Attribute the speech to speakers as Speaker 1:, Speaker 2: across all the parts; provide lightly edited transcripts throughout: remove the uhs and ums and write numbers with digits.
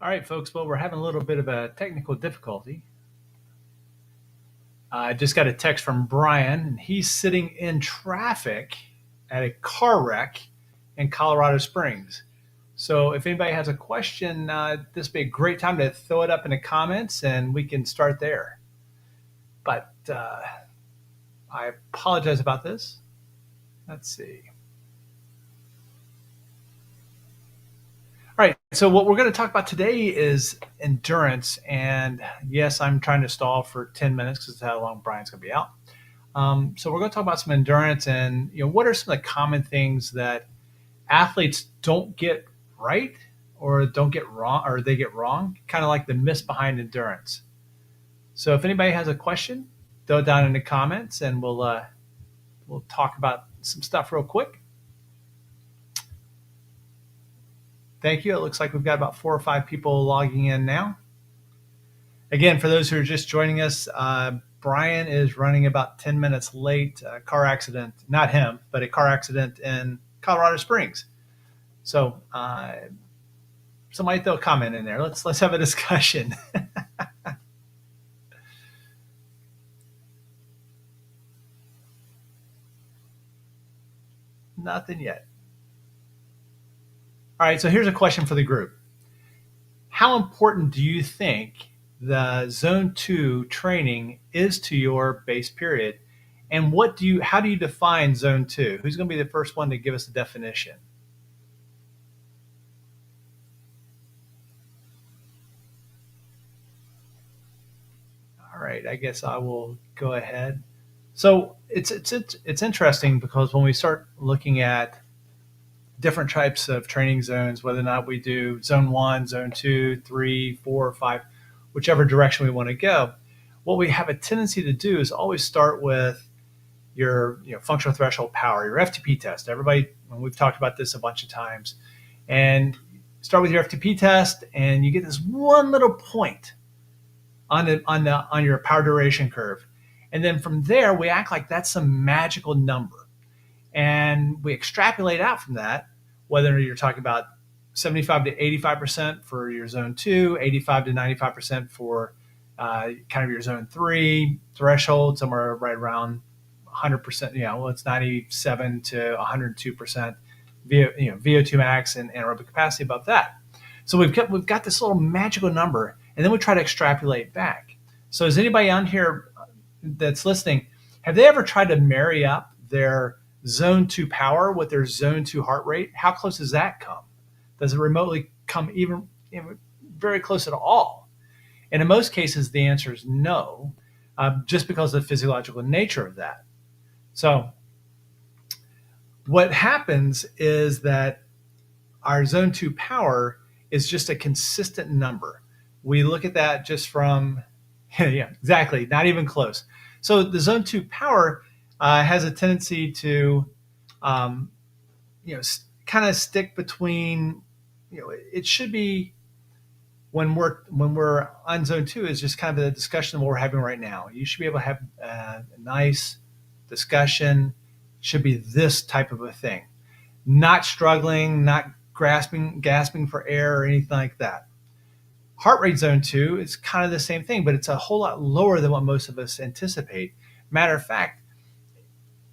Speaker 1: All right, folks. Well, we're having a little bit of a technical difficulty. I just got a text from Brian, and he's sitting in traffic at a car wreck in Colorado Springs. So, if anybody has a question, this would be a great time to throw it up in the comments, and we can start there. But I apologize about this. Let's see. All right. So, what we're going to talk about today is endurance. And yes, I'm trying to stall for 10 minutes because that's how long Brian's going to be out. So, we're going to talk about some endurance and, what are some of the common things that athletes don't get right or don't get wrong or they get wrong, kind of like the myths behind endurance. So, if anybody has a question, throw it down in the comments and we'll talk about some stuff real quick. Thank you. It looks like we've got about 4 or 5 people logging in now. Again, for those who are just joining us, Brian is running about 10 minutes late. A car accident, not him, but a car accident in Colorado Springs. So somebody throw a comment in there. Let's have a discussion. Nothing yet. All right, so here's a question for the group. How important do you think the zone 2 training is to your base period? And how do you define zone 2? Who's going to be the first one to give us a definition? All right, I guess I will go ahead. So it's interesting because when we start looking at different types of training zones, whether or not we do zone 1, zone 2, 3, 4, or 5, whichever direction we want to go, what we have a tendency to do is always start with your functional threshold power, your FTP test. Everybody, and we've talked about this a bunch of times, and start with your FTP test, and you get this one little point on your power duration curve, and then from there we act like that's some magical number, and we extrapolate out from that, whether you're talking about 75 to 85% for your zone 2, 85 to 95% for kind of your zone 3 threshold, somewhere right around 100%. It's 97 to 102% VO2 max and anaerobic capacity above that. So we've got this little magical number, and then we try to extrapolate back. So is anybody on here that's listening, have they ever tried to marry up their zone 2 power with their zone 2 heart rate? How close does that come? Does it remotely come even very close at all? And in most cases, the answer is no, just because of the physiological nature of that. So what happens is that our zone 2 power is just a consistent number. We look at that just from, yeah, exactly, not even close. So the zone 2 power has a tendency to, kind of stick between, it should be when we're on zone 2 is just kind of the discussion of what we're having right now. You should be able to have a nice discussion. Should be this type of a thing, not struggling, not gasping for air or anything like that. Heart rate zone 2 is kind of the same thing, but it's a whole lot lower than what most of us anticipate. Matter of fact,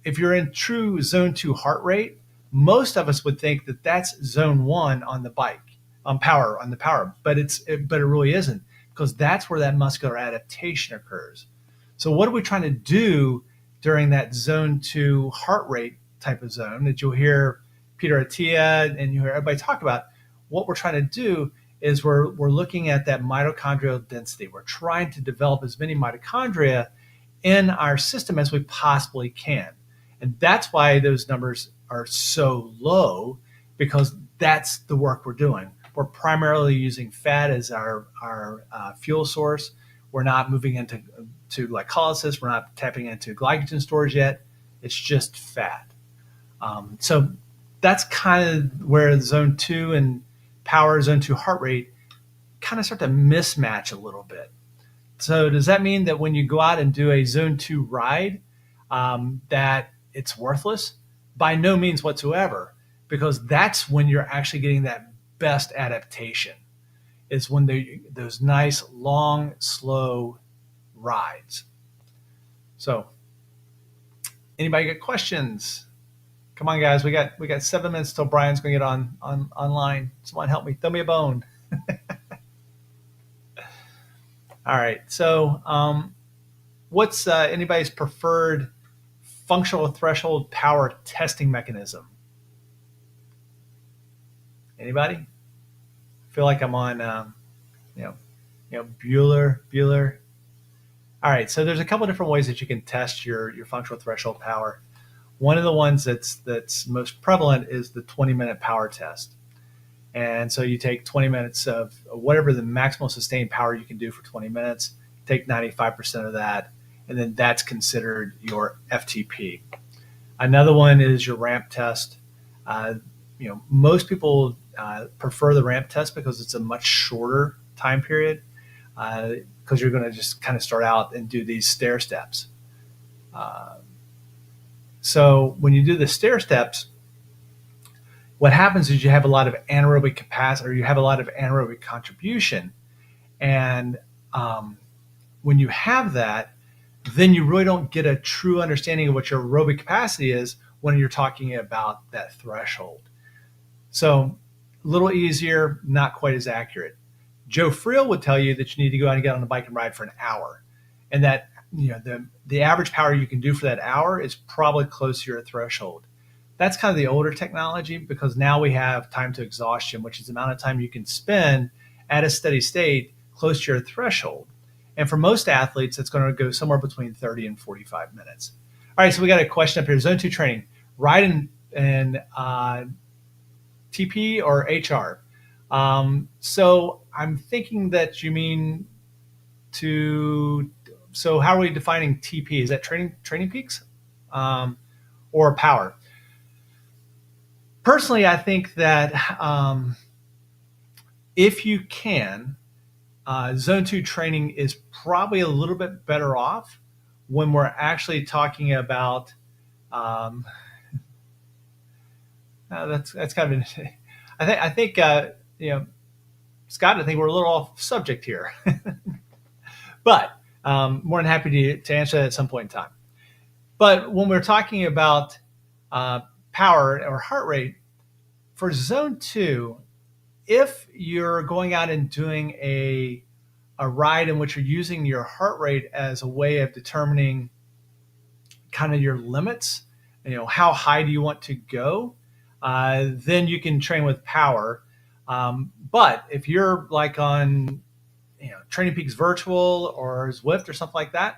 Speaker 1: if you're in true zone 2 heart rate, most of us would think that that's zone 1 on the bike, on the power, but it really isn't, because that's where that muscular adaptation occurs. So what are we trying to do during that zone 2 heart rate type of zone that you'll hear Peter Attia and you hear everybody talk about? What we're trying to do is we're looking at that mitochondrial density. We're trying to develop as many mitochondria in our system as we possibly can. And that's why those numbers are so low, because that's the work we're doing. We're primarily using fat as our fuel source. We're not moving into glycolysis. We're not tapping into glycogen storage yet. It's just fat. So that's kind of where zone 2 and power, zone 2 heart rate kind of start to mismatch a little bit. So does that mean that when you go out and do a zone 2 ride, that it's worthless? By no means whatsoever, because that's when you're actually getting that best adaptation. is when those nice, long, slow rides. So, anybody got questions? Come on, guys. We got 7 minutes till Brian's going to get on online. Someone help me. Throw me a bone. All right. So, what's anybody's preferred functional threshold power testing mechanism? Anybody? I feel like I'm on, Bueller. All right. So there's a couple different ways that you can test your functional threshold power. One of the ones that's most prevalent is the 20-minute power test. And so you take 20 minutes of whatever the maximal sustained power you can do for 20 minutes, take 95% of that, and then that's considered your FTP. Another one is your ramp test. Most people prefer the ramp test because it's a much shorter time period, because you're going to just kind of start out and do these stair steps. So when you do the stair steps, what happens is you have a lot of anaerobic capacity, or you have a lot of anaerobic contribution. And when you have that, then you really don't get a true understanding of what your aerobic capacity is when you're talking about that threshold. So a little easier, not quite as accurate. Joe Friel would tell you that you need to go out and get on the bike and ride for an hour. And that the average power you can do for that hour is probably close to your threshold. That's kind of the older technology, because now we have time to exhaustion, which is the amount of time you can spend at a steady state close to your threshold. And for most athletes, it's going to go somewhere between 30 and 45 minutes. All right, so we got a question up here. Zone 2 training, ride in TP or HR? So I'm thinking that you mean so how are we defining TP? Is that training peaks or power? Personally, I think that if you can, Zone 2 training is probably a little bit better off when we're actually talking about that's kind of I think Scott, I think we're a little off subject here. But more than happy to answer that at some point in time. But when we're talking about power or heart rate, for Zone 2, if you're going out and doing a ride in which you're using your heart rate as a way of determining kind of your limits, how high do you want to go, then you can train with power. But if you're like on Training Peaks Virtual or Zwift or something like that,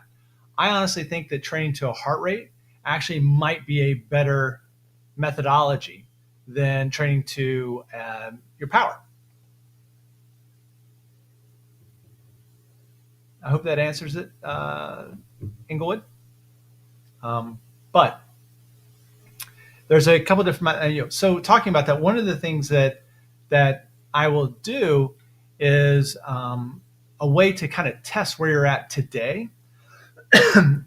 Speaker 1: I honestly think that training to a heart rate actually might be a better methodology than training to your power. I hope that answers it, Inglewood. But there's a couple different, so talking about that, one of the things that I will do is a way to kind of test where you're at today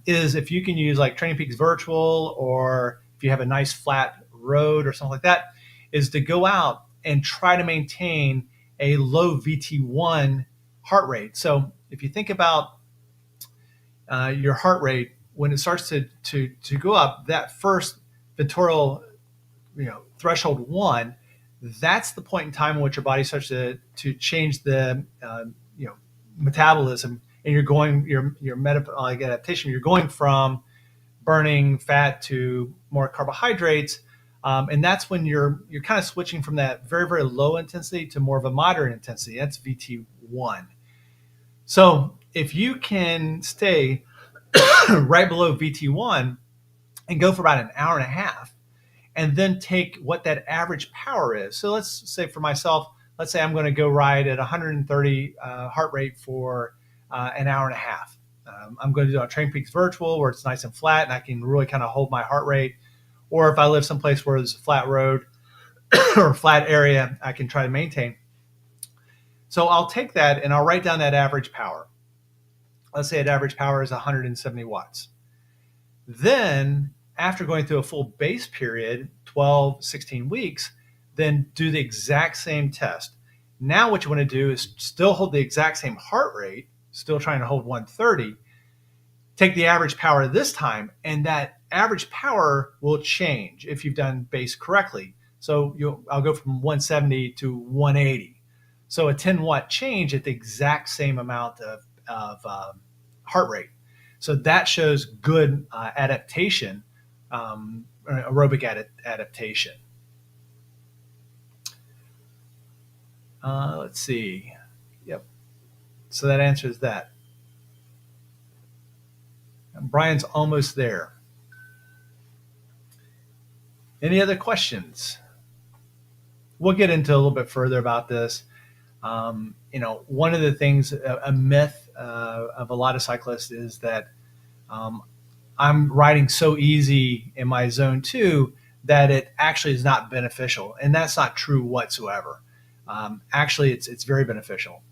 Speaker 1: is if you can use like Training Peaks Virtual, or if you have a nice flat road or something like that, is to go out and try to maintain a low VT1 heart rate. So if you think about your heart rate, when it starts to go up, that first ventral threshold 1, that's the point in time in which your body starts to change the metabolism, and you're going your metabolic adaptation. You're going from burning fat to more carbohydrates, and that's when you're kind of switching from that very, very low intensity to more of a moderate intensity. That's VT1. So if you can stay right below VT1 and go for about an hour and a half, and then take what that average power is. So let's say for myself, let's say I'm going to go ride at 130 heart rate for an hour and a half. I'm going to do a Training Peaks Virtual where it's nice and flat and I can really kind of hold my heart rate. Or if I live someplace where there's a flat road or a flat area, I can try to maintain. So I'll take that and I'll write down that average power. Let's say that average power is 170 watts. Then after going through a full base period, 12, 16 weeks, then do the exact same test. Now what you want to do is still hold the exact same heart rate, still trying to hold 130, take the average power this time, and that average power will change if you've done base correctly. So I'll go from 170 to 180. So a 10-watt change at the exact same amount of heart rate. So that shows good adaptation, aerobic adaptation. Let's see. Yep. So that answers that. And Brian's almost there. Any other questions? We'll get into a little bit further about this. One of the things, a myth of a lot of cyclists is that I'm riding so easy in my zone 2 that it actually is not beneficial. And that's not true whatsoever. Actually, it's very beneficial.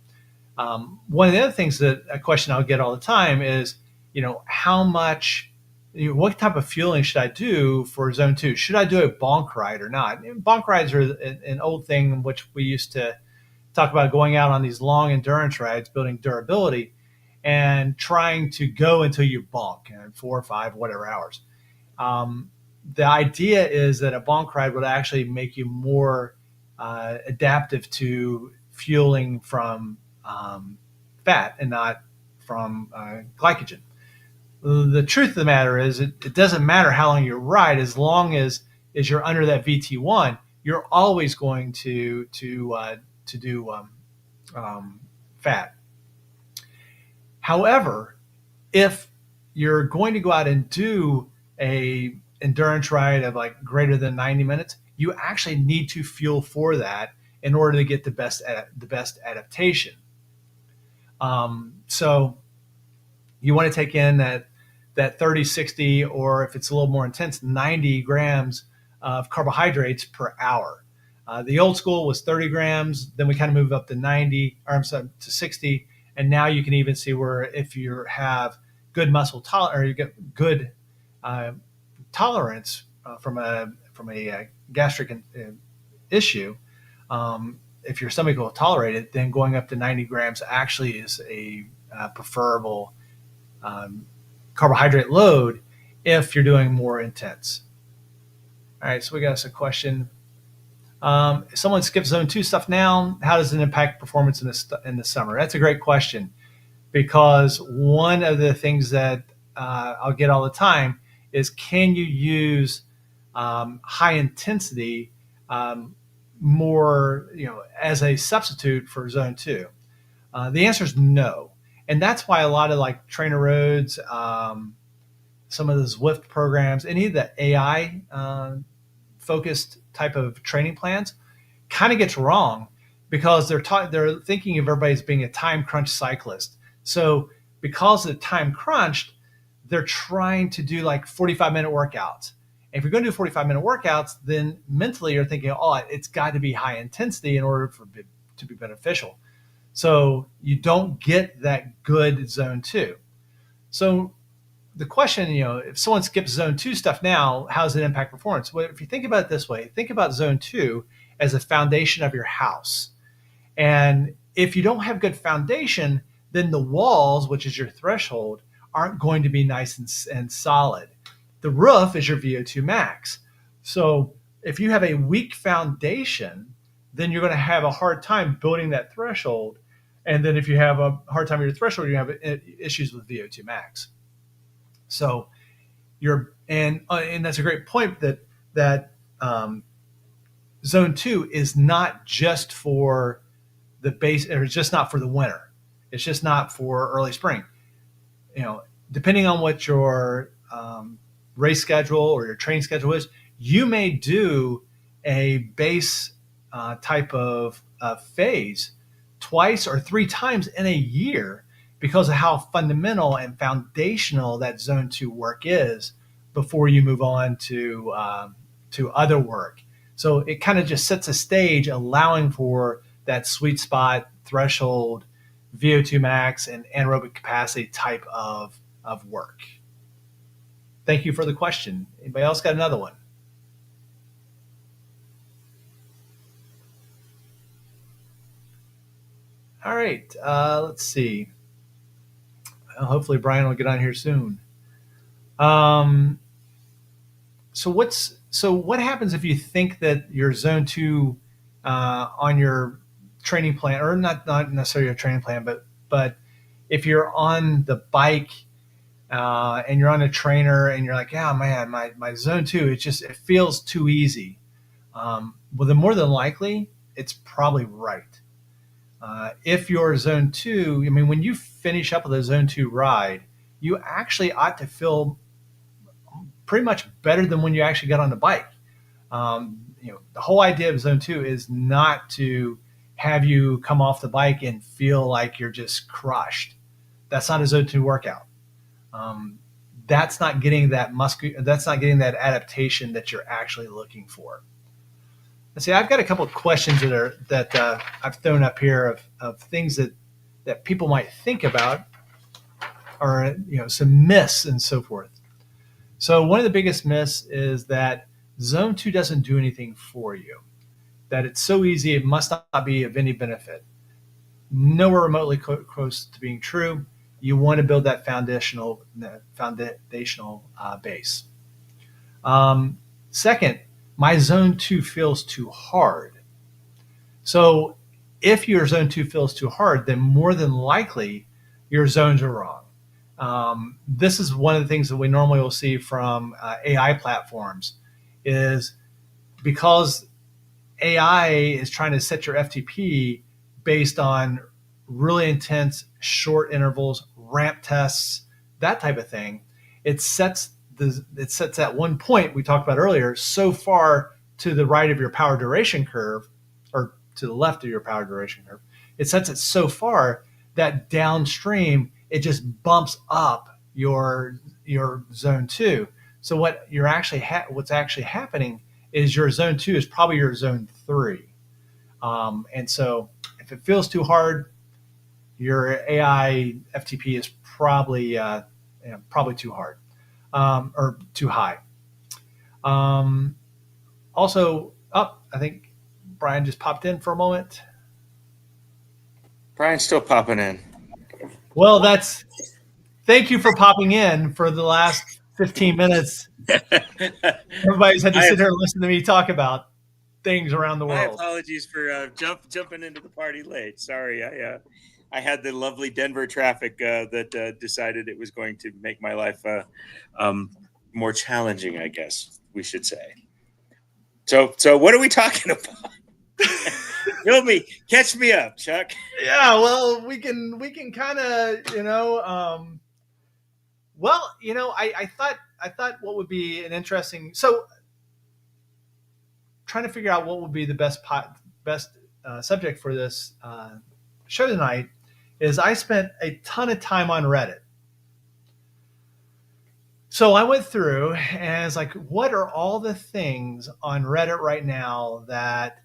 Speaker 1: One of the other things that a question I'll get all the time is, how much, what type of fueling should I do for zone 2? Should I do a bonk ride or not? And bonk rides are an old thing, which we used to talk about, going out on these long endurance rides, building durability, and trying to go until you bonk, 4 or 5, whatever hours. The idea is that a bonk ride would actually make you more adaptive to fueling from fat and not from glycogen. The truth of the matter is, it doesn't matter how long you ride, as long as you're under that VT1, you're always going to do fat. However, if you're going to go out and do a endurance ride of like greater than 90 minutes, you actually need to fuel for that in order to get the best adaptation. So you want to take in that 30, 60, or if it's a little more intense, 90 grams of carbohydrates per hour. The old school was 30 grams. Then we kind of moved up to 90, or I'm sorry, to 60. And now you can even see where if you have good muscle tolerance, or you get good tolerance from a gastric issue, if your stomach will tolerate it, then going up to 90 grams actually is a preferable carbohydrate load if you're doing more intense. All right, so we got us a question. If someone skips zone 2 stuff now, how does it impact performance in the summer? That's a great question, because one of the things that I'll get all the time is, can you use high intensity more, as a substitute for zone 2? The answer is no. And that's why a lot of like Trainer Roads, some of the Zwift programs, any of the AI focused type of training plans kind of gets wrong, because they're thinking of everybody as being a time crunch cyclist. So because of the time crunched, they're trying to do like 45-minute workouts. And if you're going to do 45-minute workouts, then mentally you're thinking, oh, it's got to be high intensity in order for it to be beneficial. So you don't get that good zone 2. So the question, if someone skips zone 2 stuff now, how does it impact performance? Well, if you think about it this way, think about zone 2 as a foundation of your house. And if you don't have good foundation, then the walls, which is your threshold, aren't going to be nice and solid. The roof is your VO2 max. So if you have a weak foundation, then you're going to have a hard time building that threshold. And then if you have a hard time with your threshold, you have issues with VO2 max. So and that's a great point, that zone 2 is not just for the base, or it's just not for the winter. It's just not for early spring. Depending on what your race schedule or your training schedule is, you may do a base type of phase twice or 3 times in a year, because of how fundamental and foundational that zone 2 work is before you move on to other work. So it kind of just sets a stage, allowing for that sweet spot, threshold, VO2 max, and anaerobic capacity type of work. Thank you for the question. Anybody else got another one? All right. Let's see. Well, hopefully Brian will get on here soon. Um, so what happens if you think that your zone two on your training plan, or not necessarily your training plan, but if you're on the bike and you're on a trainer and you're like, yeah, man, my zone two, it feels too easy. Well, then more than likely, it's probably right. If your zone two, I mean, when you finish up with a zone two ride, you actually ought to feel pretty much better than when you actually got on the bike. The whole idea of zone two is not to have you come off the bike and feel like you're just crushed. That's not a zone two workout. Um, that's not getting that That's not getting that adaptation that you're actually looking for. Let's see. I've got a couple of questions that I've thrown up here of things that people might think about, or some myths and so forth. So one of the biggest myths is that zone two doesn't do anything for you. That it's so easy, it must not be of any benefit. Nowhere remotely close to being true. You want to build that foundational base. Second, my zone two feels too hard. So if your zone two feels too hard, then more than likely your zones are wrong. This is one of the things that we normally will see from AI platforms is because AI is trying to set your FTP based on really intense short intervals, ramp tests, that type of thing. It sets at one point we talked about earlier so far to the right of your power duration curve, or to the left of your power duration curve. It sets it so far that downstream it just bumps up your zone two. So what's actually happening is your zone two is probably your zone three. And so if it feels too hard, your AI FTP is probably too hard, or too high. Um, Also, I think Brian just popped in for a moment.
Speaker 2: Brian's still popping in.
Speaker 1: Well, thank you for popping in for the last 15 minutes. Everybody's had to
Speaker 2: I have
Speaker 1: sit here and listen to me talk about things around the
Speaker 2: my
Speaker 1: world.
Speaker 2: apologies for jumping into the party late. Sorry, I had the lovely Denver traffic that decided it was going to make my life um, more challenging. I guess we should say. So what are we talking about? Fill me, catch me up, Chuck.
Speaker 1: Yeah, well, we can kind of I thought what would be an interesting, so trying to figure out what would be the best subject for this show tonight is I spent a ton of time on Reddit. So I went through and it's like, what are all the things on Reddit right now that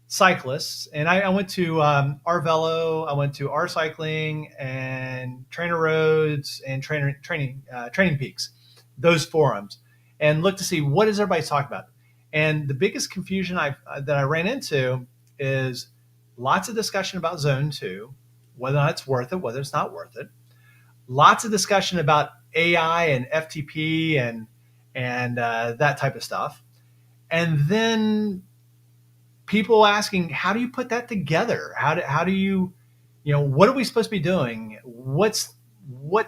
Speaker 1: cyclists, and I went to Arvelo, I went to R Cycling and Trainer Roads and Training Peaks, those forums, and looked to see what is everybody talking about. And the biggest confusion that I ran into is lots of discussion about Zone Two, whether or not it's worth it, whether it's not worth it. Lots of discussion about AI and FTP and that type of stuff. And then people asking, how do you put that together? How do you, what are we supposed to be doing? What's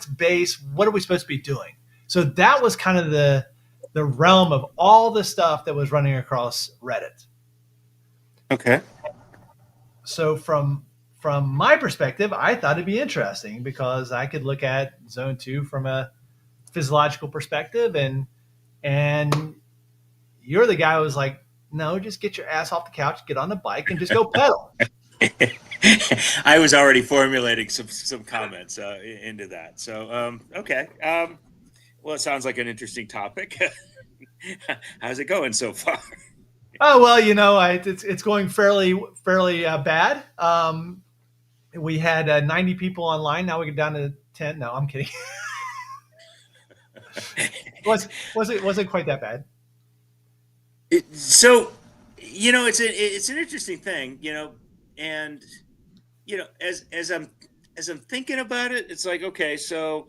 Speaker 1: base? What are we supposed to be doing? So that was kind of the realm of all the stuff that was running across Reddit.
Speaker 2: Okay.
Speaker 1: So from my perspective, I thought it'd be interesting because I could look at zone two from a physiological perspective, and you're the guy who was like, no, just get your ass off the couch, get on the bike, and just go pedal.
Speaker 2: I was already formulating some comments into that. So okay. Well, it sounds like an interesting topic. How's it going so far?
Speaker 1: Oh well, it's going fairly bad. We had 90 people online. Now we get down to 10. No, I'm kidding. Wasn't quite that bad.
Speaker 2: So, it's an interesting thing, and as I'm thinking about it, it's like, okay, so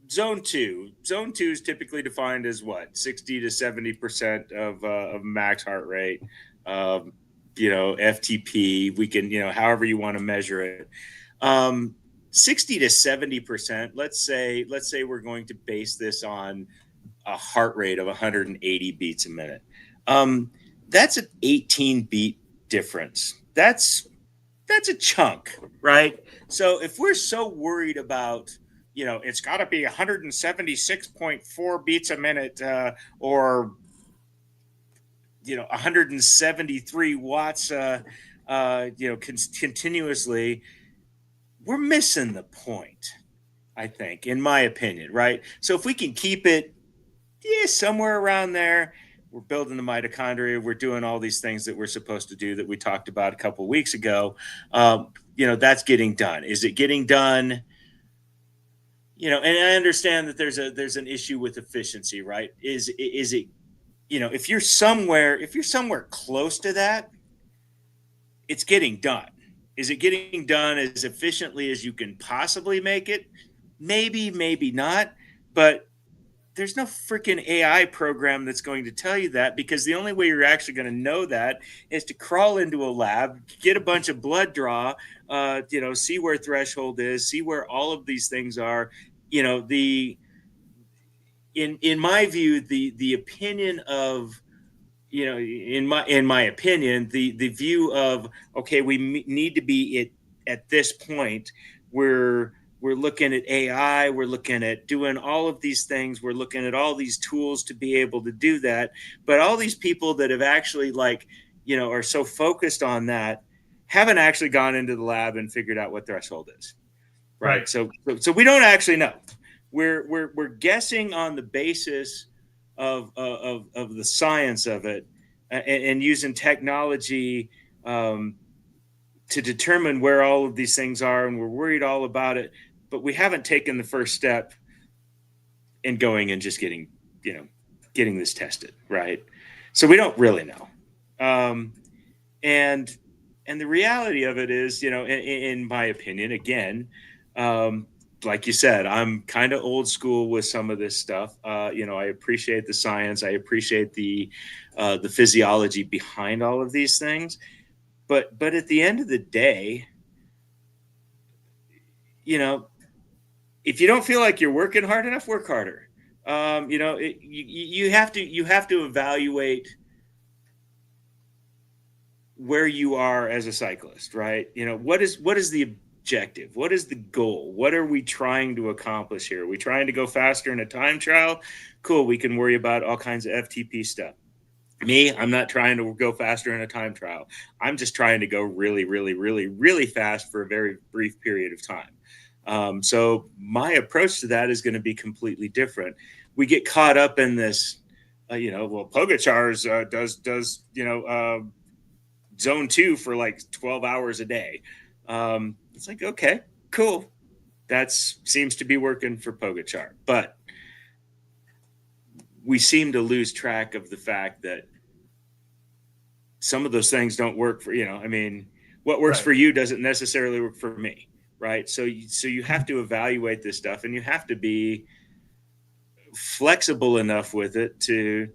Speaker 2: zone two is typically defined as what, 60 to 70% of max heart rate. um, FTP, we can, however you want to measure it. um, 60 to 70%, let's say we're going to base this on a heart rate of 180 beats a minute. um, that's an 18 beat difference. That's a chunk, right? So if we're so worried about, it's got to be 176.4 beats a minute, or 173 watts, continuously, we're missing the point. I think, in my opinion, right? So if we can keep it, yeah, somewhere around there, we're building the mitochondria, we're doing all these things that we're supposed to do that we talked about a couple of weeks ago. That's getting done. Is it getting done? And I understand that there's an issue with efficiency, right? Is it, if you're somewhere close to that, it's getting done. Is it getting done as efficiently as you can possibly make it? Maybe, maybe not. But there's no freaking AI program that's going to tell you that, because the only way you're actually going to know that is to crawl into a lab, get a bunch of blood draw, see where threshold is, see where all of these things are. The in my view, the opinion of, in my opinion, the view of, okay, we need to be at this point. We're looking at AI, we're looking at doing all of these things, we're looking at all these tools to be able to do that. But all these people that have actually, like, are so focused on that, haven't actually gone into the lab and figured out what threshold is, right?
Speaker 1: Right.
Speaker 2: So we don't actually know. We're guessing on the basis of the science of it, and using technology, to determine where all of these things are, and we're worried all about it, but we haven't taken the first step in going and just getting this tested, right? So we don't really know. Um, and and the reality of it is, in my opinion, again, um, like you said, I'm kind of old school with some of this stuff. I appreciate the science, I appreciate the physiology behind all of these things, but at the end of the day, you know, if you don't feel like you're working hard enough, work harder. You have to evaluate where you are as a cyclist, right? What is the objective? What is the goal? What are we trying to accomplish here? Are we trying to go faster in a time trial? Cool, we can worry about all kinds of FTP stuff. Me, I'm not trying to go faster in a time trial. I'm just trying to go really, really, really, really fast for a very brief period of time. So my approach to that is going to be completely different. We get caught up in this, well, Pogachar's does zone two for like 12 hours a day. It's like, okay, cool. That seems to be working for Pogachar. But we seem to lose track of the fact that some of those things don't work for, I mean, what works
Speaker 1: Right.
Speaker 2: for you doesn't necessarily work for me. Right. So you have to evaluate this stuff, and you have to be flexible enough with it to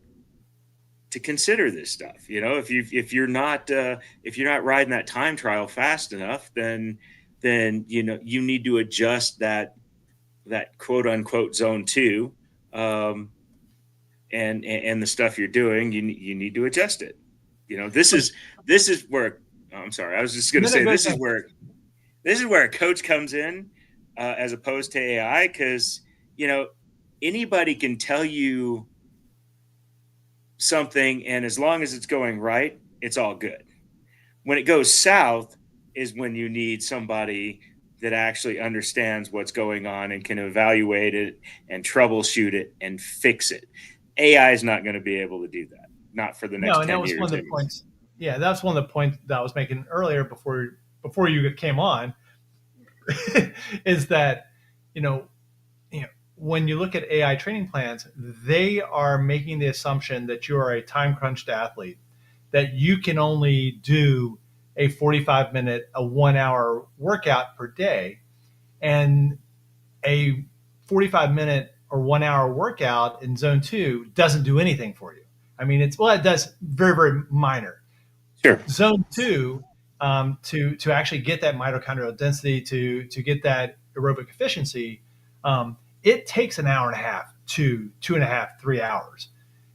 Speaker 2: consider this stuff. If you're not riding that time trial fast enough, then you need to adjust that quote unquote zone two, and the stuff you're doing, you need to adjust it. This is where, oh, I'm sorry, I was just going to
Speaker 1: No, no,
Speaker 2: say,
Speaker 1: go
Speaker 2: this is
Speaker 1: ahead.
Speaker 2: where a coach comes in, as opposed to AI, because anybody can tell you something, and as long as it's going right, it's all good. When it goes south is when you need somebody that actually understands what's going on and can evaluate it and troubleshoot it and fix it. AI is not going to be able to do that, not for the
Speaker 1: No,
Speaker 2: next
Speaker 1: and that
Speaker 2: 10
Speaker 1: was one
Speaker 2: years
Speaker 1: of the
Speaker 2: anyway.
Speaker 1: points. Yeah, that's one of the points that I was making earlier before you came on, is that you know when you look at AI training plans, they are making the assumption that you are a time crunched athlete, that you can only do a 45-minute, a 1 hour workout per day. And a 45-minute or 1 hour workout in zone two doesn't do anything for you. I mean, it does very, very minor.
Speaker 2: Sure.
Speaker 1: Zone two, to actually get that mitochondrial density, to get that aerobic efficiency, it takes an hour and a half to 2.5, 3 hours.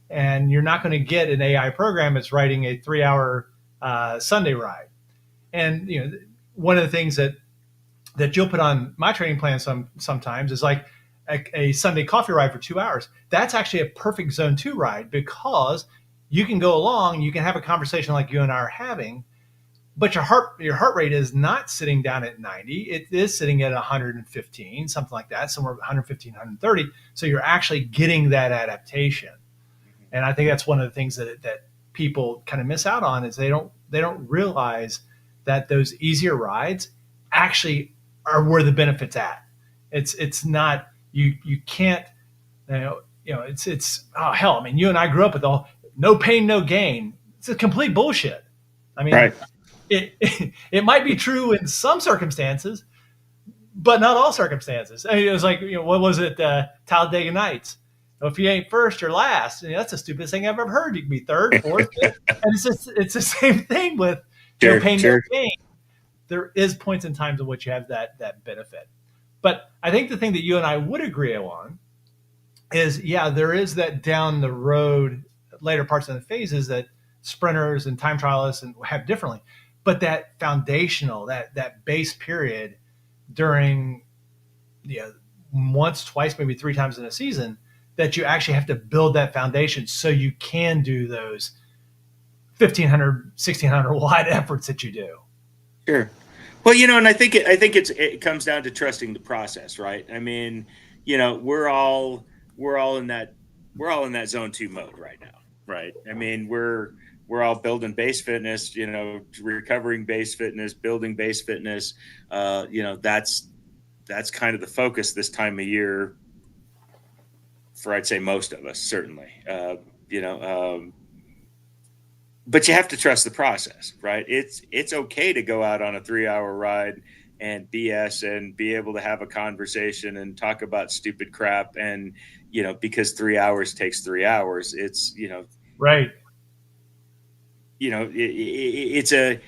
Speaker 1: And you're not going to get an AI program that's writing a 3 hour Sunday ride. And one of the things that you'll put on my training plan sometimes is like a Sunday coffee ride for 2 hours. That's actually a perfect zone two ride because you can go along, you can have a conversation like you and I are having, but your heart rate is not sitting down at 90. It is sitting at 115, something like that, somewhere 115, 130. So you're actually getting that adaptation. And I think that's one of the things that people kind of miss out on is they don't realize that those easier rides actually are where the benefits at. It's not you can't it's oh hell. I mean, you and I grew up with all no pain no gain. It's a complete bullshit. I mean,
Speaker 2: Right.
Speaker 1: it might be true in some circumstances, but not all circumstances. I mean, it was like, what was it, Talladega Nights? If you ain't first, you're last. That's the stupidest thing I've ever heard. You can be third, fourth, fifth, and it's the same thing with no
Speaker 2: Sure.
Speaker 1: pain, no
Speaker 2: Sure.
Speaker 1: gain. There is points in times in which you have that benefit. But I think the thing that you and I would agree on is, yeah, there is that down the road, later parts of the phases that sprinters and time trialists and have differently. But that foundational, that base period during once, twice, maybe three times in a season, that you actually have to build that foundation so you can do those 1,500, 1,600 watt efforts that you do.
Speaker 2: Sure. Well, and I think it comes down to trusting the process, right? I mean, we're all in that zone two mode right now, right? I mean, we're all building base fitness, recovering base fitness, building base fitness. That's kind of the focus this time of year for, I'd say, most of us, certainly. You know, but you have to trust the process, right? It's okay to go out on a 3 hour ride and BS and be able to have a conversation and talk about stupid crap. And, because 3 hours takes 3 hours,
Speaker 1: Right.
Speaker 2: it's a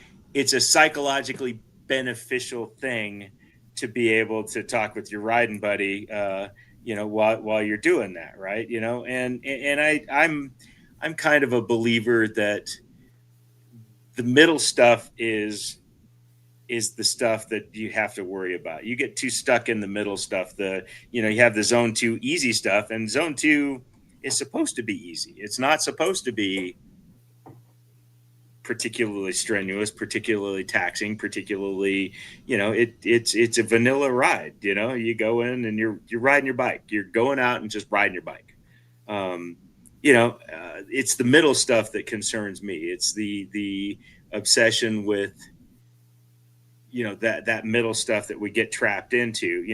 Speaker 2: psychologically beneficial thing to be able to talk with your riding buddy, while you're doing that. Right. I'm kind of a believer that the middle stuff is the stuff that you have to worry about. You get too stuck in the middle stuff. You have the zone two easy stuff, and zone two is supposed to be easy. It's not supposed to be particularly strenuous, particularly taxing, particularly, it's a vanilla ride. You go in and you're riding your bike. You're going out and just riding your bike. It's the middle stuff that concerns me. It's the obsession with that middle stuff that we get trapped into.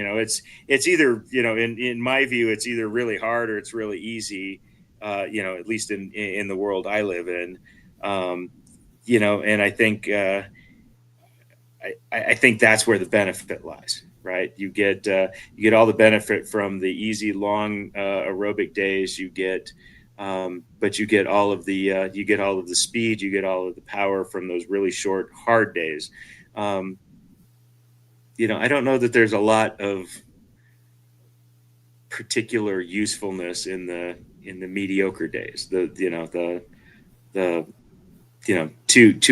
Speaker 2: It's either, in my view, it's either really hard or it's really easy. At least in the world I live in. And I think I think that's where the benefit lies. Right, you get all the benefit from the easy long aerobic days. But you get all of the speed, you get all of the power from those really short hard days. I don't know that there's a lot of particular usefulness in the mediocre days. To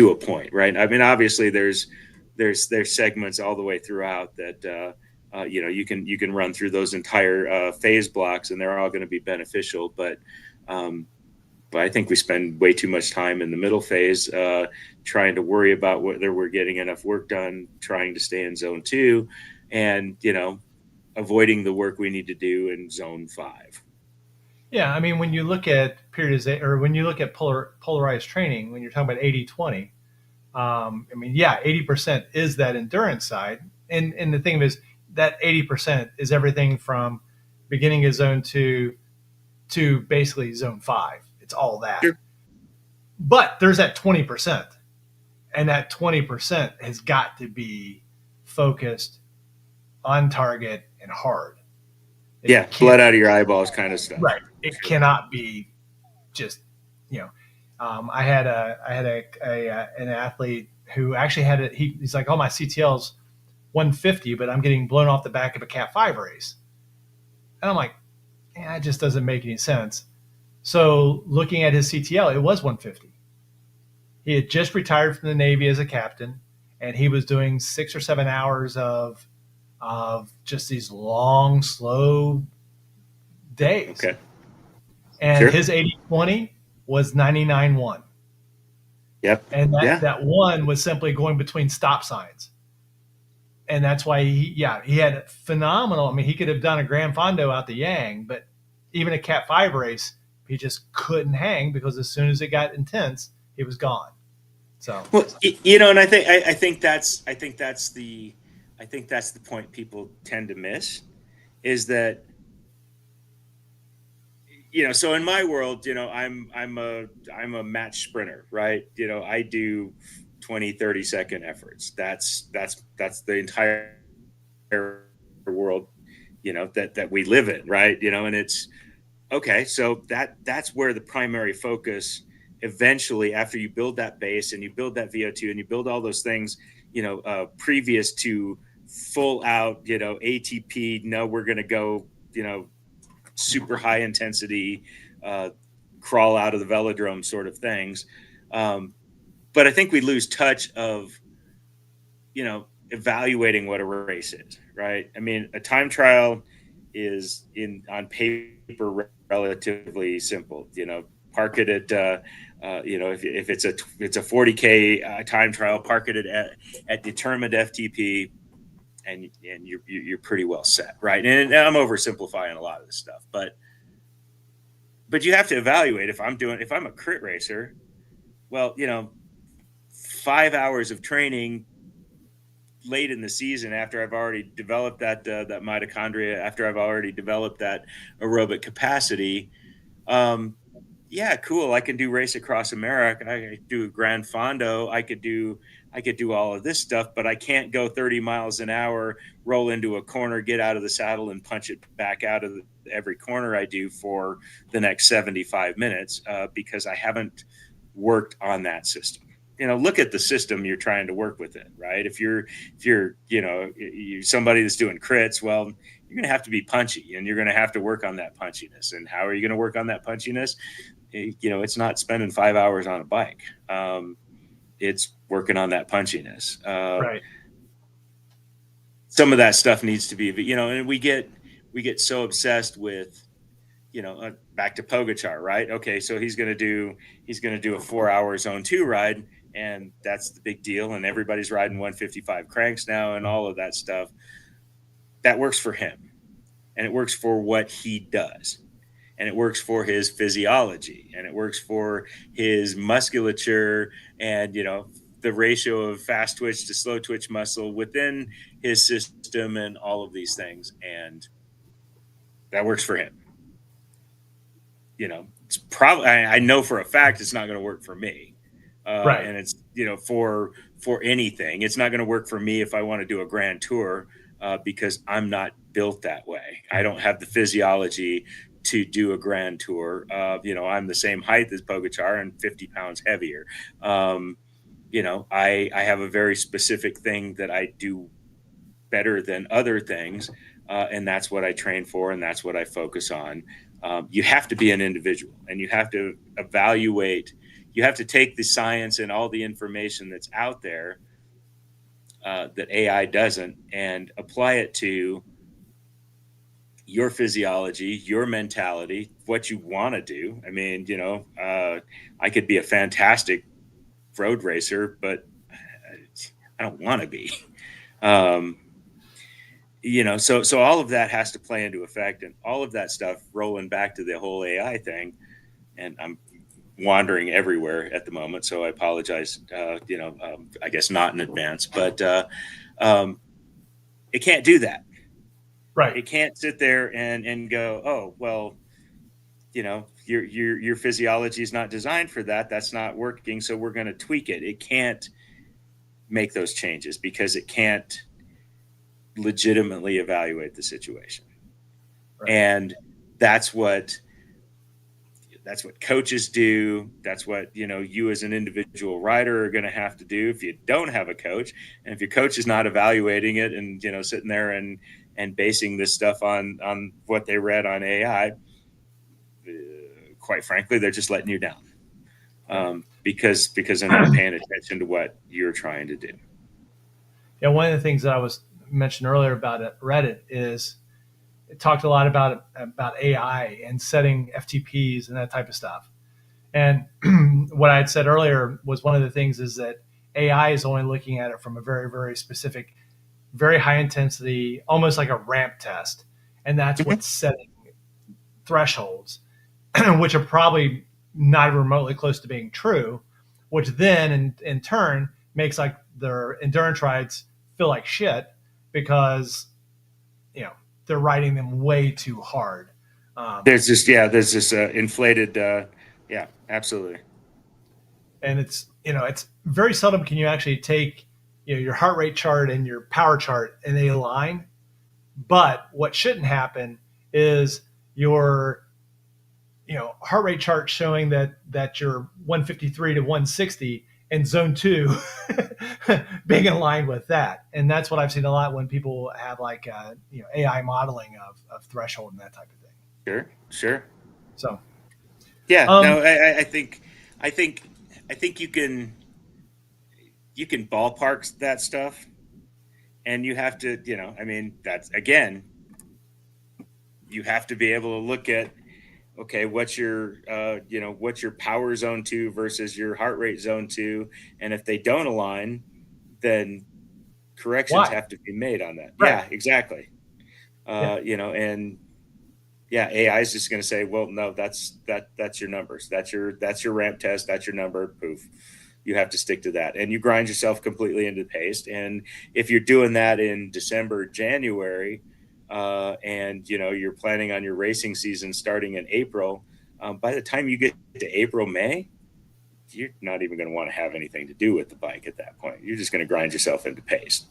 Speaker 2: a point, right? I mean, obviously there's segments all the way throughout that you can run through those entire phase blocks and they're all going to be beneficial, but I think we spend way too much time in the middle phase trying to worry about whether we're getting enough work done, trying to stay in zone two, and avoiding the work we need to do in zone 5.
Speaker 1: Yeah, I mean, when you look at periodization, or when you look at polarized training, when you're talking about 80/20, I mean, yeah, 80% is that endurance side. And the thing is, that 80% is everything from beginning of zone two to basically zone five. It's all that.
Speaker 2: Sure.
Speaker 1: But there's that 20%. And that 20% has got to be focused, on target, and hard.
Speaker 2: Yeah,
Speaker 1: It can't,
Speaker 2: blood out of your eyeballs kind of stuff.
Speaker 1: right. It
Speaker 2: Sure.
Speaker 1: cannot be just, you know, I had an athlete who actually had it. He's like, oh, my CTL's 150, but I'm getting blown off the back of a Cat 5 race. And I'm like, yeah, it just doesn't make any sense. So looking at his CTL, it was 150. He had just retired from the Navy as a captain, and he was doing 6 or 7 hours of just these long, slow days.
Speaker 2: Okay.
Speaker 1: And
Speaker 2: Sure.
Speaker 1: his 80/20 was 99/1.
Speaker 2: Yep.
Speaker 1: And
Speaker 2: Yeah.
Speaker 1: that one was simply going between stop signs. And that's why he had phenomenal. I mean, he could have done a Grand Fondo out the Yang, but even a Cat 5 race, he just couldn't hang because as soon as it got intense, he was gone. So,
Speaker 2: Well, you know, and I think that's the point people tend to miss is that, you know, so in my world, you know, I'm a match sprinter, right? You know, I do 20, 30 second efforts. That's the entire world, you know, that we live in, right? You know, and it's okay, so that's where the primary focus eventually, after you build that base and you build that VO2 and you build all those things, you know, previous to full out, you know, ATP, no, we're going to go, you know, super high intensity, uh, crawl out of the velodrome sort of things. Um, but I think we lose touch of, you know, evaluating what a race is, right? I mean, a time trial is in on paper relatively simple. You know, park it at you know, if it's a 40K time trial, park it at determined FTP, and you're pretty well set, right? And I'm oversimplifying a lot of this stuff, but you have to evaluate if I'm a crit racer. Well, you know, 5 hours of training late in the season after I've already developed that mitochondria, after I've already developed that aerobic capacity. Um, yeah, cool. I can do race across America. I could do a Grand Fondo. I could do all of this stuff, but I can't go 30 miles an hour, roll into a corner, get out of the saddle, and punch it back out of every corner I do for the next 75 minutes because I haven't worked on that system. You know, look at the system you're trying to work within, right? If you're you know you somebody that's doing crits, well, you're going to have to be punchy, and you're going to have to work on that punchiness. And how are you going to work on that punchiness? You know, it's not spending 5 hours on a bike. It's working on that punchiness.
Speaker 1: right.
Speaker 2: Some of that stuff needs to be, you know, and we get so obsessed with, you know, back to Pogachar, right? Okay, so he's going to do a 4 hour zone two ride, and that's the big deal. And everybody's riding 155 cranks now, and all of that stuff. That works for him, and it works for what he does, and it works for his physiology, and it works for his musculature, and you know the ratio of fast twitch to slow twitch muscle within his system, and all of these things, and that works for him. You know, it's probably I know for a fact it's not going to work for me,
Speaker 1: Right.
Speaker 2: and it's, you know, for anything, it's not going to work for me if I want to do a grand tour because I'm not built that way. I don't have the physiology to do a grand tour. You know, I'm the same height as Pogachar and 50 pounds heavier. Um, you know, I have a very specific thing that I do better than other things. And that's what I train for, and that's what I focus on. You have to be an individual, and you have to evaluate. You have to take the science and all the information that's out there that AI doesn't, and apply it to your physiology, your mentality, what you want to do. I mean, you know, I could be a fantastic road racer, but I don't want to be. Um, you know, so all of that has to play into effect, and all of that stuff rolling back to the whole AI thing. And I'm wandering everywhere at the moment, so I apologize. You know, I guess not in advance, but um, it can't do that.
Speaker 1: Right.
Speaker 2: It can't sit there and go, oh well, you know, your physiology is not designed for that. That's not working, so we're going to tweak it. It can't. make those changes because it can't legitimately evaluate the situation.
Speaker 1: Right.
Speaker 2: And that's what that's what coaches do. That's what you as an individual rider are going to have to do if you don't have a coach. And if your coach is not evaluating it and sitting there and basing this stuff on what they read on AI, quite frankly, they're just letting you down,
Speaker 1: Yeah.
Speaker 2: because they're not paying attention to what you're trying to do.
Speaker 1: Yeah. One of the things that I was mentioned earlier about Reddit is it talked a lot about AI and setting FTPs and that type of stuff. And what I had said earlier was one of the things is that AI is only looking at it from a very, very specific, very high intensity, almost like a ramp test. And that's
Speaker 2: Mhm.
Speaker 1: what's setting thresholds, which are probably not remotely close to being true, which then in turn makes like their endurance rides feel like shit because, you know, they're riding them way too hard. Um,
Speaker 2: There's this inflated, yeah, absolutely.
Speaker 1: and it's very seldom can you actually take your heart rate chart and your power chart and they align. But what shouldn't happen is your heart rate chart showing that you're 153 to 160 and zone 2 being aligned with that. And that's what I've seen a lot when people have like AI modeling of threshold and that type of thing.
Speaker 2: Sure, sure.
Speaker 1: So
Speaker 2: Yeah,
Speaker 1: um
Speaker 2: no, I think, I think you can ballpark that stuff, and you have to, I mean, that's again, you have to be able to look at, okay, what's your power zone 2 versus your heart rate zone 2, and if they don't align, then corrections
Speaker 1: why?
Speaker 2: have to be made on that.
Speaker 1: Right.
Speaker 2: Yeah, exactly.
Speaker 1: Yeah.
Speaker 2: And yeah, AI is just going to say, well, no, that's your numbers. That's your ramp test. That's your number. Poof. You have to stick to that, and you grind yourself completely into the paste. And if you're doing that in December, January, and you're planning on your racing season starting in April, by the time you get to April, May, you're not even going to want to have anything to do with the bike at that point. You're just going to grind yourself into paste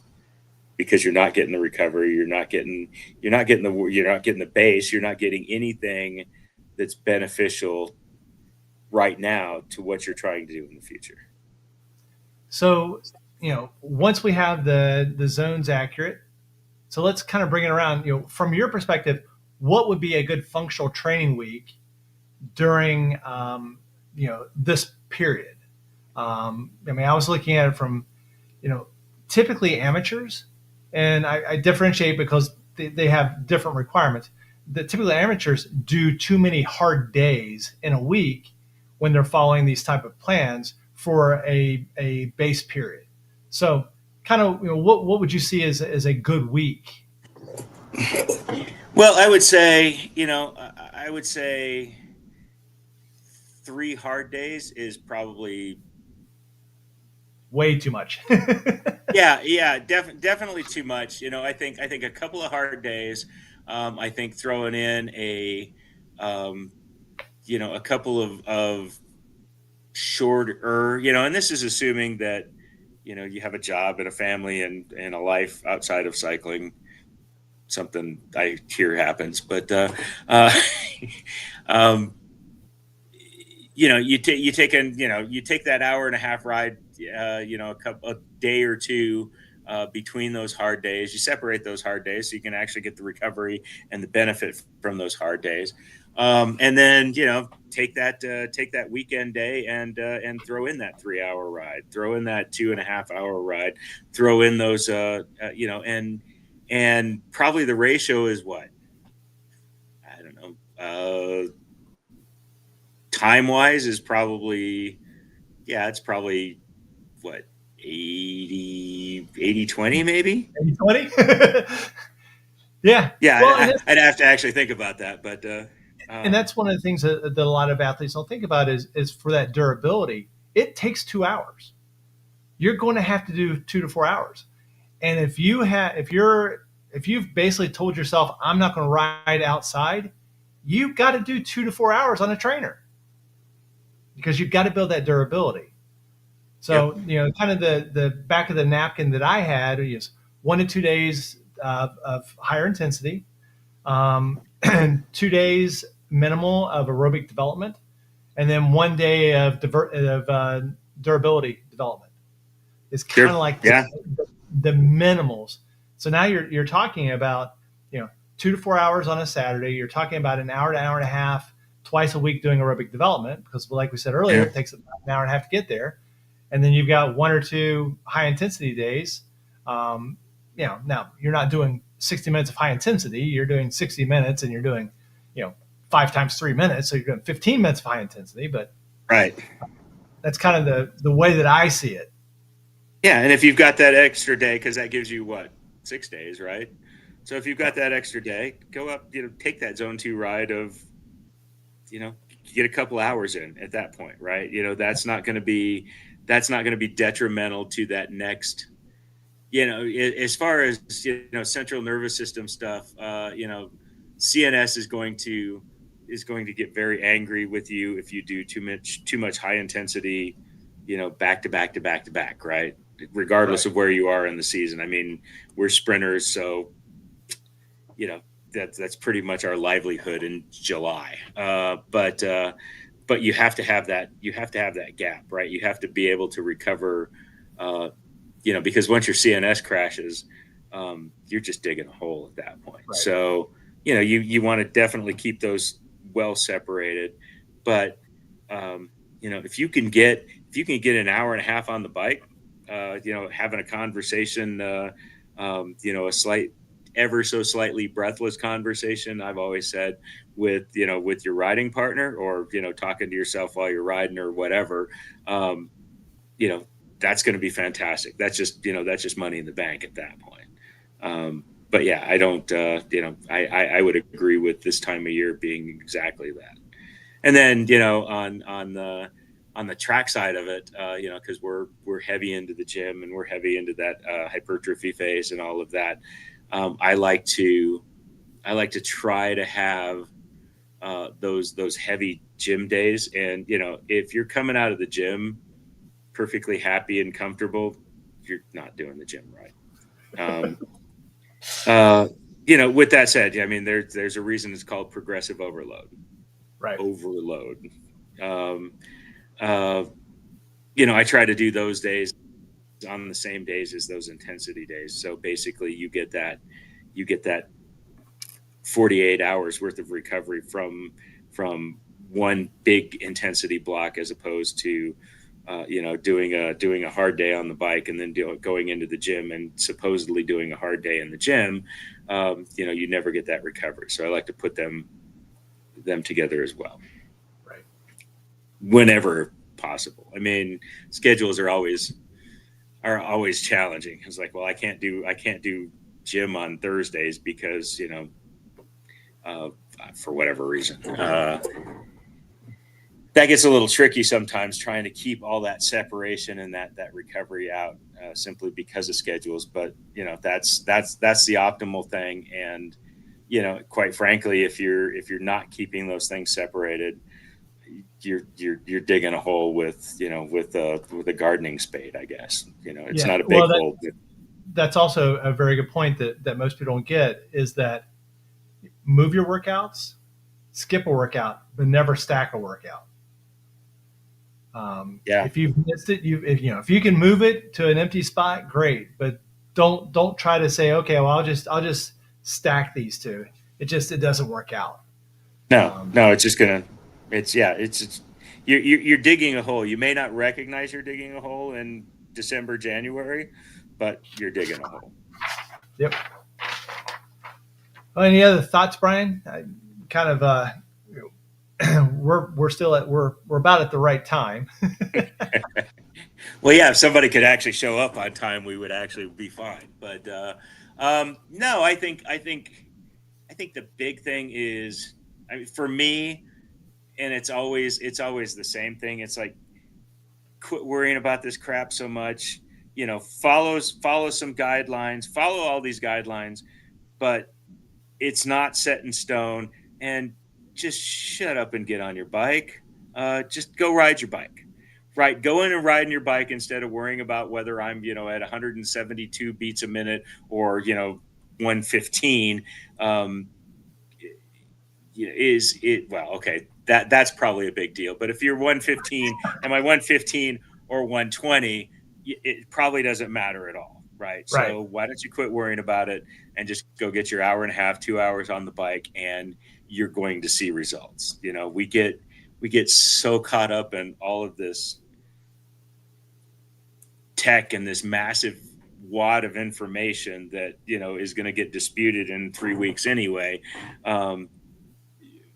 Speaker 2: because you're not getting the recovery, you're not getting the base, you're not getting anything that's beneficial right now to what you're trying to do in the future.
Speaker 1: So once we have the zones accurate, so let's kind of bring it around. From your perspective, what would be a good functional training week during this period? I mean, I was looking at it from you know typically amateurs, and I differentiate because they have different requirements. The typically amateurs do too many hard days in a week when they're following these type of plans for a base period. So, kind of, what would you see as a good week?
Speaker 2: Well, I would say 3 hard days is probably,
Speaker 1: Way too much.
Speaker 2: yeah, definitely too much. I think a couple of hard days. I think throwing in um, a couple of shorter, and this is assuming that you have a job and a family and a life outside of cycling. Something I hear happens, but uh, um, you take that hour and a half ride, a day or two between those hard days. You separate those hard days so you can actually get the recovery and the benefit from those hard days. And then take that weekend day and throw in that 3 hour ride, throw in that 2.5 hour ride, throw in those and probably the ratio is what, I don't know, time wise is probably, yeah, it's probably what, 80 20 maybe.
Speaker 1: 20. Yeah.
Speaker 2: Yeah,
Speaker 1: Well,
Speaker 2: I'd have to actually think about that, but
Speaker 1: and
Speaker 2: um
Speaker 1: that's one of the things that a lot of athletes don't think about is for that durability. It takes 2 hours. You're going to have to do 2 to 4 hours. And if you've basically told yourself I'm not going to ride outside, you've got to do 2 to 4 hours on a trainer because you've got to build that durability.
Speaker 2: Yep.
Speaker 1: So, kind of the back of the napkin that I had is 1 to 2 days of higher intensity, and 2 days minimal of aerobic development, and then 1 day of durability development. Is kind
Speaker 2: Sure.
Speaker 1: of like
Speaker 2: Yeah.
Speaker 1: the minimals. So now you're talking about 2 to 4 hours on a Saturday. You're talking about an hour to hour and a half twice a week doing aerobic development because, like we said earlier,
Speaker 2: Yeah.
Speaker 1: it takes about an hour and a half to get there, and then you've got 1 or 2 high intensity days. Now you're not doing 60 minutes of high intensity. You're doing 60 minutes, and you're doing you know 5 times 3 minutes, so you're doing 15 minutes of high intensity. But
Speaker 2: Right.
Speaker 1: that's kind of the way that I see it.
Speaker 2: Yeah, and if you've got that extra day, because that gives you what, 6 days, right? So if you've
Speaker 1: Yeah.
Speaker 2: got that extra day, go up, take that zone 2 ride of, you know, get a couple hours in at that point, right? That's not going to be detrimental to that next, as far as central nervous system stuff. CNS is going to get very angry with you if you do too much high intensity, back to back to back to back, right? Regardless
Speaker 1: Right.
Speaker 2: of where you are in the season. I mean, we're sprinters, so you know that's pretty much our livelihood in July. But you have to have that. You have to have that gap, right? You have to be able to recover. Uh, because once your CNS crashes, you're just digging a hole at that point.
Speaker 1: Right.
Speaker 2: So, you want to definitely keep those well separated. But, if you can get an hour and a half on the bike, having a conversation, a slight, ever so slightly breathless conversation, I've always said, with your riding partner, or, talking to yourself while you're riding or whatever, um, you know, that's going to be fantastic. That's just money in the bank at that point. But yeah, I don't, I would agree with this time of year being exactly that. And then, on the track side of it, because we're heavy into the gym and we're heavy into that hypertrophy phase and all of that. I like to try to have those heavy gym days. And if you're coming out of the gym perfectly happy and comfortable, you're not doing the gym right. Um, uh, with that said, I mean, there's a reason it's called progressive overload.
Speaker 1: Right.
Speaker 2: Overload. Um, uh, I try to do those days on the same days as those intensity days. So basically, you get that 48 hours worth of recovery from one big intensity block, as opposed to doing a hard day on the bike and then going into the gym and supposedly doing a hard day in the gym. You never get that recovery. So I like to put them together as well,
Speaker 1: Right.
Speaker 2: whenever possible. I mean, schedules are always challenging. It's like, well, I can't do gym on Thursdays because uh, for whatever reason. That gets a little tricky sometimes, trying to keep all that separation and that recovery out, simply because of schedules. But that's the optimal thing. And quite frankly, if you're not keeping those things separated, you're digging a hole with a gardening spade, I guess. It's
Speaker 1: Yeah.
Speaker 2: not a big
Speaker 1: Well,
Speaker 2: hole, but
Speaker 1: that's also a very good point that most people don't get is that move your workouts, skip a workout, but never stack a workout.
Speaker 2: yeah.
Speaker 1: If you've missed it, if you can move it to an empty spot, great. But don't try to say, okay, well, I'll just stack these two. It doesn't work out.
Speaker 2: No,
Speaker 1: Um,
Speaker 2: no, it's just gonna. It's you're digging a hole. You may not recognize you're digging a hole in December, January, but you're digging a hole.
Speaker 1: yep. Well, any other thoughts, Brian? Kind of. We're still we're about at the right time.
Speaker 2: Well, yeah, if somebody could actually show up on time, we would actually be fine. But no, I think the big thing is, I mean, for me, and it's always the same thing. It's like, quit worrying about this crap so much. Follow some guidelines, follow all these guidelines, but it's not set in stone. And just shut up and get on your bike. Just go ride your bike. Right, go in and ride on your bike instead of worrying about whether I'm, at 172 beats a minute or 115. Um, is it well? Okay, that's probably a big deal. But if you're 115, am I 115 or 120? It probably doesn't matter at all, right?
Speaker 1: Right.
Speaker 2: So why don't you quit worrying about it and just go get your hour and a half, 2 hours on the bike, and you're going to see results. We get so caught up in all of this tech and this massive wad of information that is going to get disputed in 3 weeks anyway. um,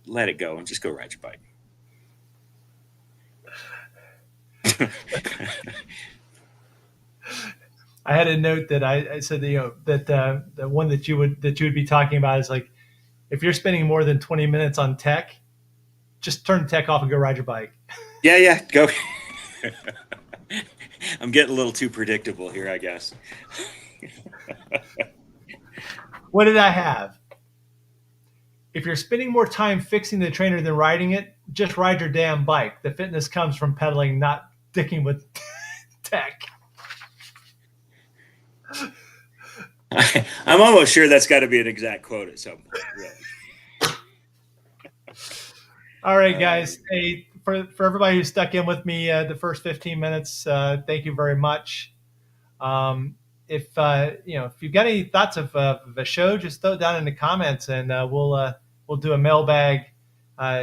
Speaker 2: Let it go and just go ride your bike.
Speaker 1: I had a note that I said that, that the one that you would be talking about is like, if you're spending more than 20 minutes on tech, just turn the tech off and go ride your bike.
Speaker 2: Yeah, yeah, go. I'm getting a little too predictable here, I guess.
Speaker 1: What did I have? If you're spending more time fixing the trainer than riding it, just ride your damn bike. The fitness comes from pedaling, not sticking with tech.
Speaker 2: I'm almost sure that's got to be an exact quote at some point, really.
Speaker 1: All right, guys. Hey, for everybody who stuck in with me the first 15 minutes, thank you very much. If if you've got any thoughts of a show, just throw it down in the comments, and we'll do a mailbag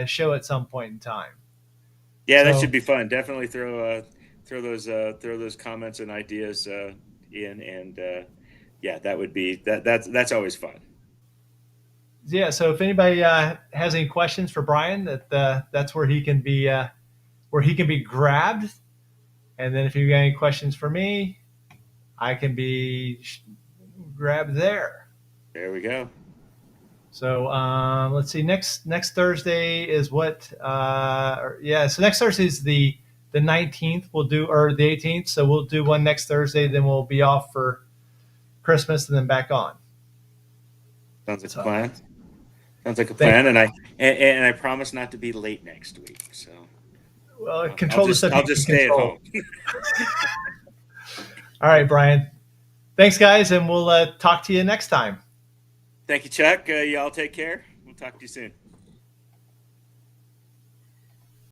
Speaker 1: show at some point in time.
Speaker 2: Yeah, that should
Speaker 1: So
Speaker 2: be fun. Definitely throw those comments and ideas in, and yeah, that would be that's always fun.
Speaker 1: yeah, so if anybody has any questions for Brian, that's where he can be grabbed. And then if you got any questions for me, I can be grabbed there.
Speaker 2: There we go.
Speaker 1: So let's see. Next Thursday is what? Yeah. So next Thursday is the 19th. We'll do or the 18th. So we'll do one next Thursday. Then we'll be off for Christmas and then back on.
Speaker 2: Sounds like a
Speaker 1: So
Speaker 2: plan. Sounds like a
Speaker 1: thank.
Speaker 2: plan, and I promise not to be late next week. So
Speaker 1: Well,
Speaker 2: I'll
Speaker 1: control the
Speaker 2: just
Speaker 1: stuff
Speaker 2: I'll
Speaker 1: you
Speaker 2: just
Speaker 1: can
Speaker 2: stay at
Speaker 1: control.
Speaker 2: home.
Speaker 1: All right, Brian. Thanks, guys, and we'll talk to you next time.
Speaker 2: Thank you, Chuck. Y'all take care. We'll talk to you soon.